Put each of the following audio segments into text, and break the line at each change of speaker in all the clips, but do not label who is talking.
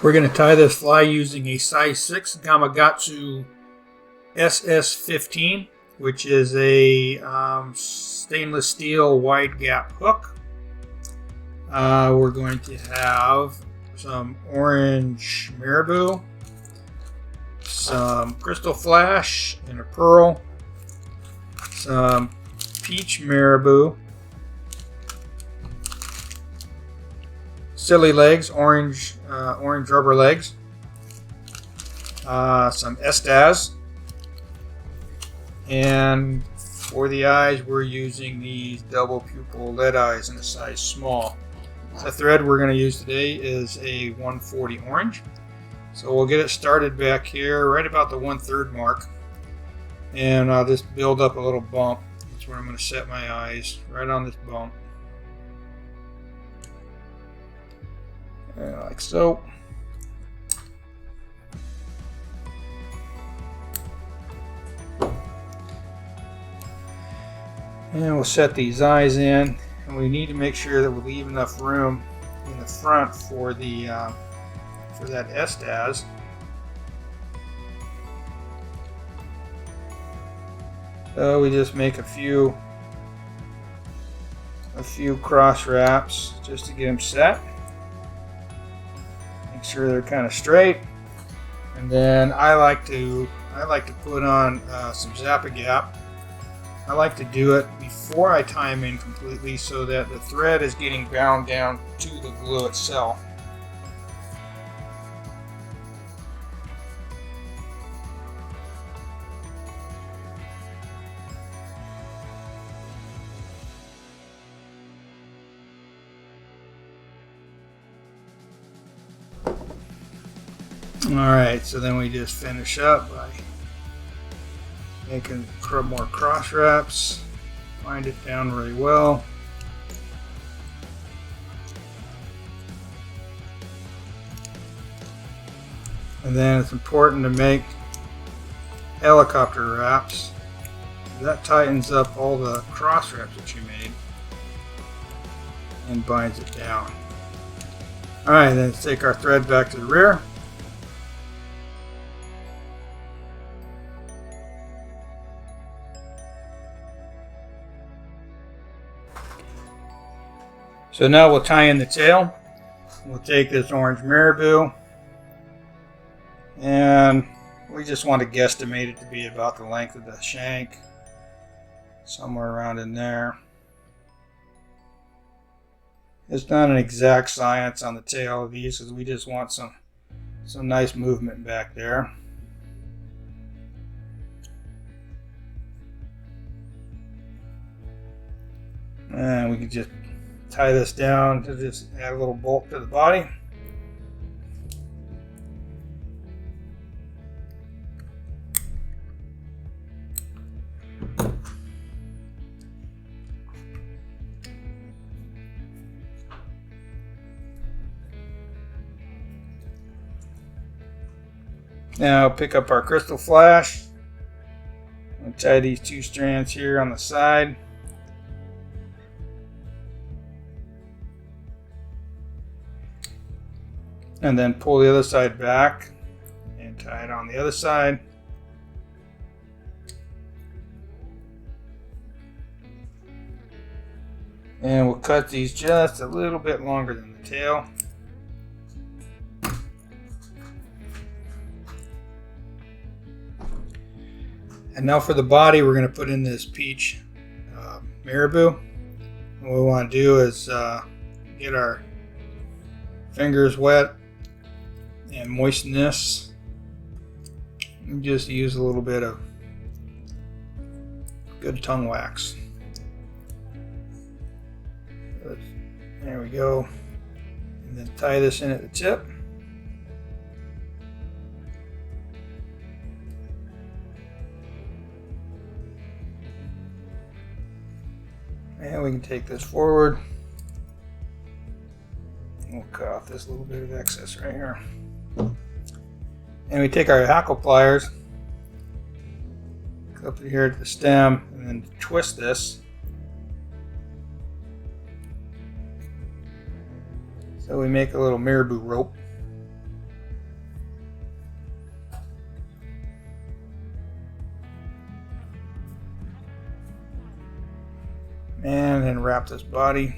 We're going to tie this fly using a size 6 Gamakatsu SS15, which is a stainless steel wide gap hook. We're going to have some orange marabou, some crystal flash and a pearl, some peach marabou, silly legs, orange rubber legs, some estas, and for the eyes we're using these double pupil lead eyes in a size small. The thread we're going to use today is a 140 orange. So we'll get it started back here right about the 1/3 mark, and I'll just build up a little bump. That's where I'm going to set my eyes, right on this bump. Like so. And we'll set these eyes in, and we need to make sure that we leave enough room in the front for the for that estas. So we just make a few cross wraps just to get them set. Make sure they're kind of straight, and then I like to put on some Zap-A-Gap. I like to do it before I tie them in completely, so that the thread is getting bound down to the glue itself. Alright, so then we just finish up by making more cross wraps, bind it down really well. And then it's important to make helicopter wraps. That tightens up all the cross wraps that you made and binds it down. Alright, then let's take our thread back to the rear. So now we'll tie in the tail. We'll take this orange marabou, and we just want to guesstimate it to be about the length of the shank, somewhere around in there. It's not an exact science on the tail of these, because we just want some nice movement back there. And we can just tie this down to just add a little bolt to the body. Now pick up our crystal flash and tie these two strands here on the side. And then pull the other side back and tie it on the other side. And we'll cut these just a little bit longer than the tail. And now for the body, we're going to put in this peach marabou. What we want to do is get our fingers wet and moisten this, and just use a little bit of good tongue wax. There we go. And then tie this in at the tip. And we can take this forward. We'll cut off this little bit of excess right here. And we take our hackle pliers, clip it here at the stem, and then twist this. So we make a little marabou rope. And then wrap this body.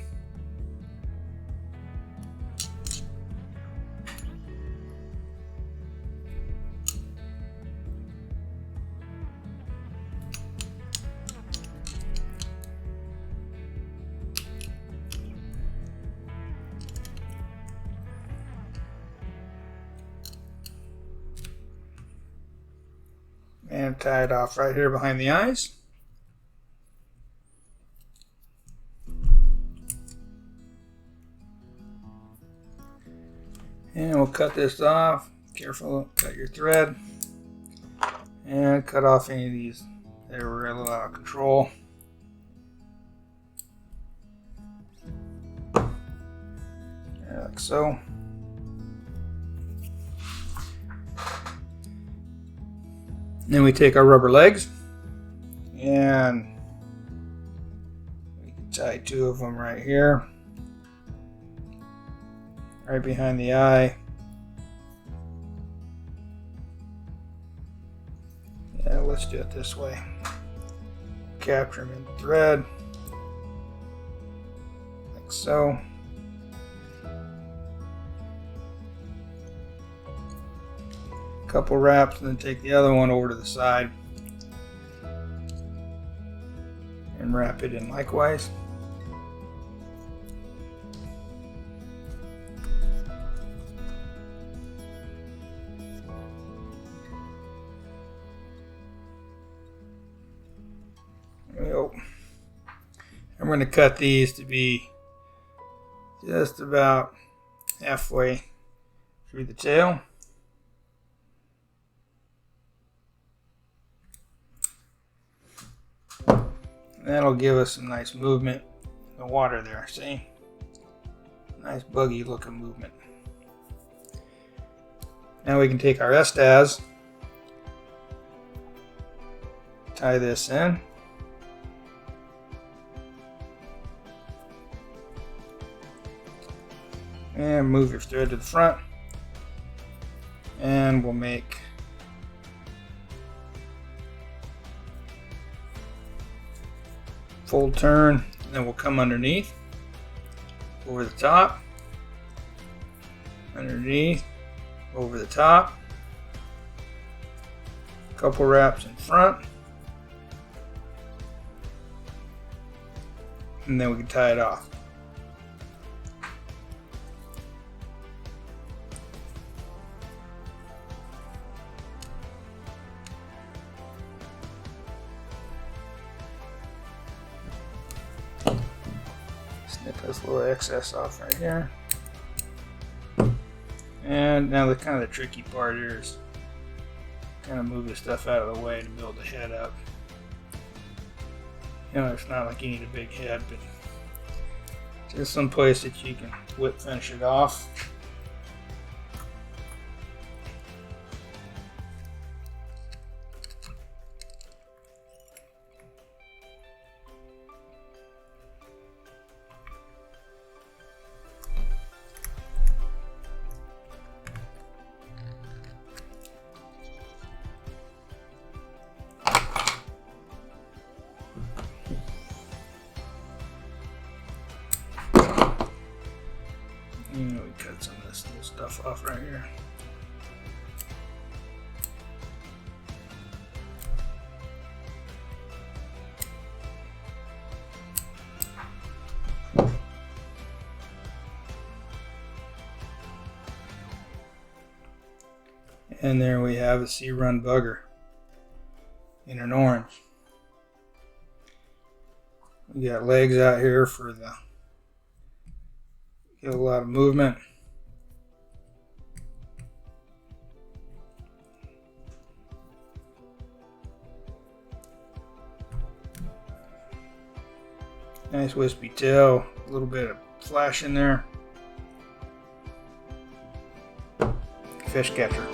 And tie it off right here behind the eyes. And we'll cut this off. Careful, cut your thread. And cut off any of these that were a little out of control. Like so. Then we take our rubber legs and we can tie 2 of them right here, right behind the eye. Yeah, let's do it this way. Capture them in the thread, like so. Couple wraps, and then take the other one over to the side and wrap it in likewise. There we go. I'm going to cut these to be just about halfway through the tail. That'll give us some nice movement in the water there, see? Nice buggy looking movement. Now we can take our estas, tie this in, and move your thread to the front, and we'll make full turn, and then we'll come underneath, over the top, underneath, over the top, couple wraps in front, and then we can tie it off. Snip this little excess off right here. And now the kind of the tricky part here is kind of move this stuff out of the way to build the head up. You know, it's not like you need a big head, but just some place that you can whip finish it off. We cut some of this little stuff off right here. And there we have a Searun Bugger in an orange. We got legs out here for the get a lot of movement. Nice wispy tail, a little bit of flash in there. Fish catcher.